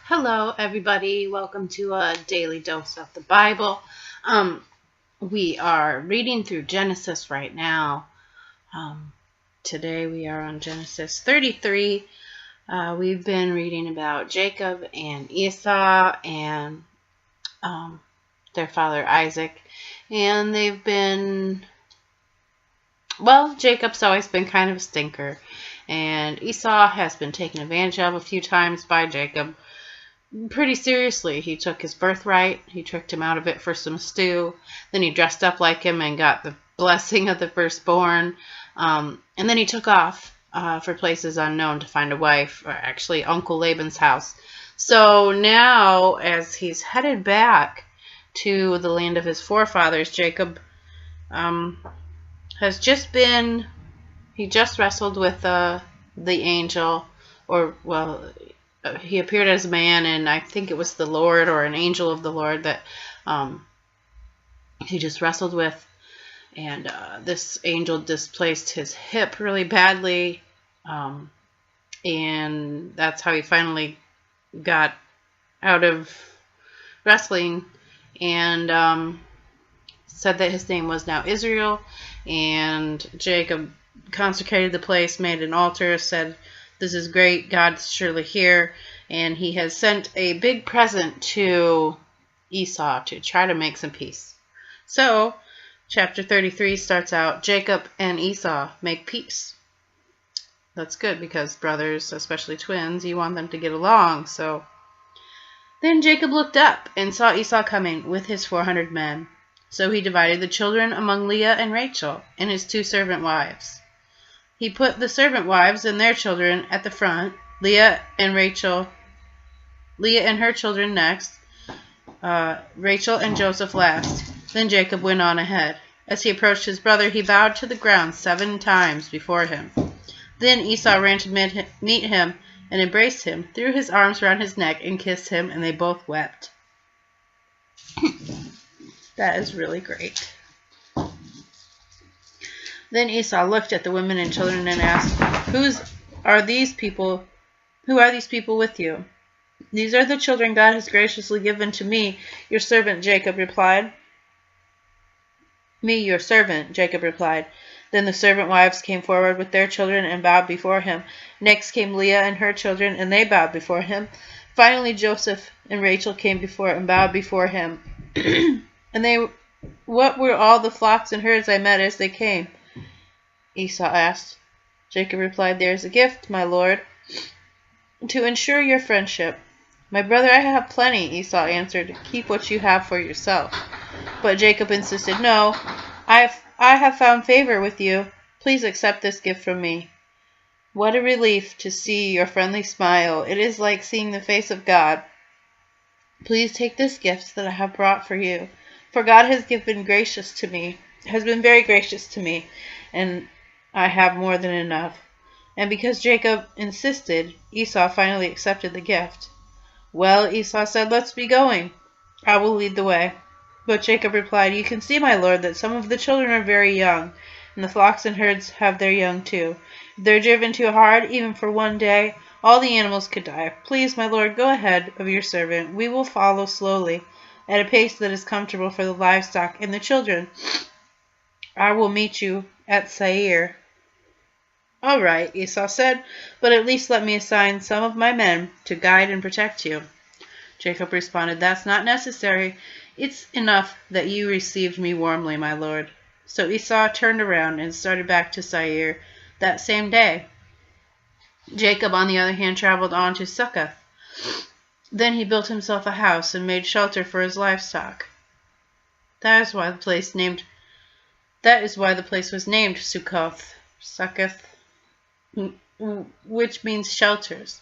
Hello, everybody. Welcome to a daily dose of the Bible. We are reading through Genesis right now. Today we are on Genesis 33. We've been reading about Jacob and Esau and their father Isaac. And they've been, Jacob's always been kind of a stinker. And Esau has been taken advantage of a few times by Jacob. Pretty seriously. He took his birthright. He tricked him out of it for some stew. Then he dressed up like him and got the blessing of the firstborn. And then he took off for places unknown to find a wife, or actually Uncle Laban's house. So now, as he's headed back to the land of his forefathers, Jacob has just been, he just wrestled with the angel, he appeared as a man, and I think it was the Lord or an angel of the Lord that he just wrestled with. And this angel displaced his hip really badly. And that's how he finally got out of wrestling, and said that his name was now Israel. And Jacob consecrated the place, made an altar, said, "This is great. God's surely here." And he has sent a big present to Esau to try to make some peace. So, chapter 33 starts out, Jacob and Esau make peace. That's good because brothers, especially twins, you want them to get along. So, then Jacob looked up and saw Esau coming with his 400 men. So he divided the children among Leah and Rachel and his 2 servant wives. He put the servant wives and their children at the front, Leah and her children next, Rachel and Joseph last. Then Jacob went on ahead. As he approached his brother, he bowed to the ground 7 times before him. Then Esau ran to meet him and embraced him, threw his arms around his neck and kissed him, and they both wept. That is really great. Then Esau looked at the women and children and asked, Who are these people with you? "These are the children God has graciously given to me, your servant," Jacob replied. "Me, your servant," Jacob replied. Then the servant wives came forward with their children and bowed before him. Next came Leah and her children, and they bowed before him. Finally Joseph and Rachel came before and bowed before him. What were all the flocks and herds I met as they came?" Esau asked. Jacob replied, "There is a gift, my lord, to ensure your friendship." "My brother, I have plenty," Esau answered. "Keep what you have for yourself." But Jacob insisted, "No, I have found favor with you. Please accept this gift from me." "What a relief to see your friendly smile. It is like seeing the face of God. Please take this gift that I have brought for you. For God has been very gracious to me, and I have more than enough." And because Jacob insisted, Esau finally accepted the gift. "Well," Esau said, "let's be going. I will lead the way." But Jacob replied, "You can see, my lord, that some of the children are very young, and the flocks and herds have their young too. If they're driven too hard, even for one day, all the animals could die. Please, my lord, go ahead of your servant. We will follow slowly, at a pace that is comfortable for the livestock and the children. I will meet you at Seir." "All right," Esau said, "but at least let me assign some of my men to guide and protect you." Jacob responded, "That's not necessary. It's enough that you received me warmly, my lord." So Esau turned around and started back to Seir that same day. Jacob, on the other hand, traveled on to Succoth. Then he built himself a house and made shelter for his livestock. That is why the place was named Succoth, which means shelters.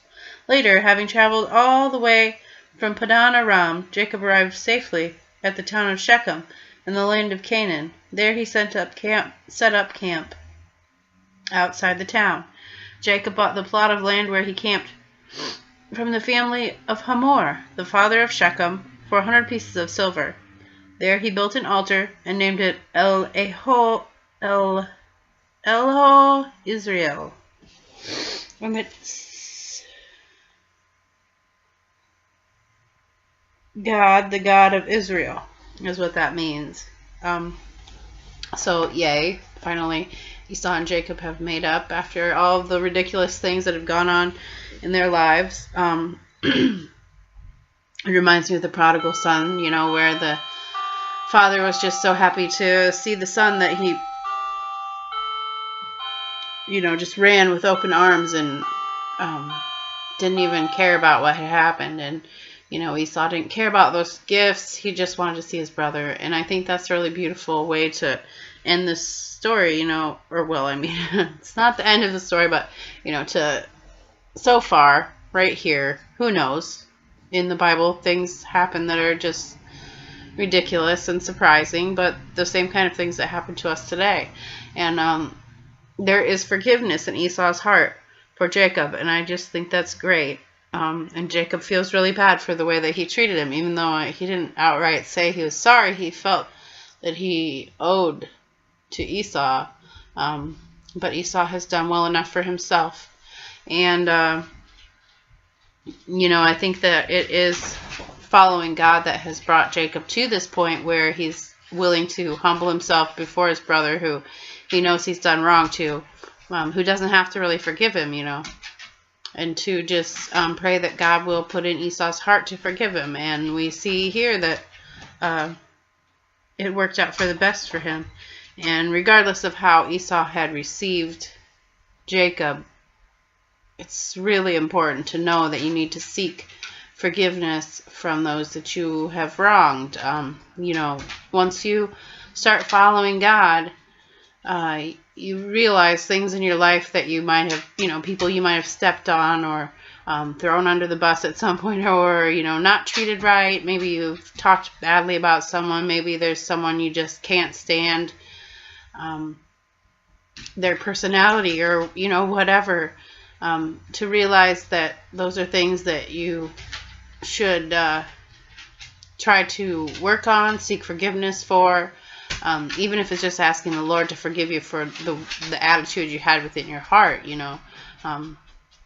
Later, having traveled all the way from Padan Aram, Jacob arrived safely at the town of Shechem in the land of Canaan. There he set up camp outside the town. Jacob bought the plot of land where he camped from the family of Hamor, the father of Shechem, for 100 pieces of silver. There he built an altar and named it Eloho Israel. And it's God, the God of Israel, is what that means. So, yay, finally, Esau and Jacob have made up after all of the ridiculous things that have gone on in their lives. It reminds me of the prodigal son, you know, where the father was just so happy to see the son that he, you know, just ran with open arms and didn't even care about what had happened. And, you know, Esau didn't care about those gifts. He just wanted to see his brother. And I think that's a really beautiful way to end this story, you know, or, well, I mean, it's not the end of the story, but, you know, so far, right here, who knows? In the Bible, things happen that are just ridiculous and surprising, but the same kind of things that happen to us today. And there is forgiveness in Esau's heart for Jacob, and I just think that's great. And Jacob feels really bad for the way that he treated him, even though he didn't outright say he was sorry. He felt that he owed to Esau, but Esau has done well enough for himself. And you know, I think that it is following God that has brought Jacob to this point where he's willing to humble himself before his brother, who he knows he's done wrong to, who doesn't have to really forgive him, you know, and to just pray that God will put in Esau's heart to forgive him. And we see here that it worked out for the best for him. And regardless of how Esau had received Jacob, it's really important to know that you need to seek forgiveness from those that you have wronged. You know, once you start following God, you realize things in your life that you might have, you know, people you might have stepped on or thrown under the bus at some point, or, you know, not treated right. Maybe you've talked badly about someone. Maybe there's someone you just can't stand, their personality, or, you know, whatever. To realize that those are things that you should try to work on, seek forgiveness for, even if it's just asking the Lord to forgive you for the attitude you had within your heart, you know,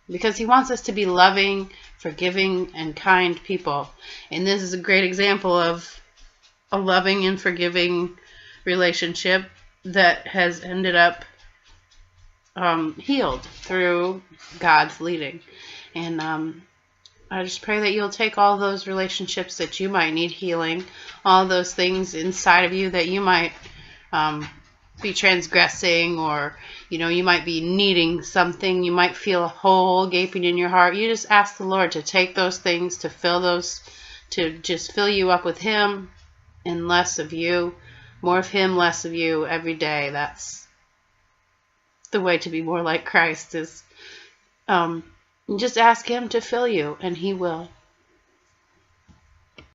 because He wants us to be loving, forgiving, and kind people. And this is a great example of a loving and forgiving relationship that has ended up healed through God's leading. And I just pray that you'll take all those relationships that you might need healing, all those things inside of you that you might be transgressing, or, you know, you might be needing something, you might feel a hole gaping in your heart. You just ask the Lord to take those things, to fill those, to just fill you up with Him and less of you, more of Him, less of you every day. That's the way to be more like Christ, is just ask Him to fill you, and He will.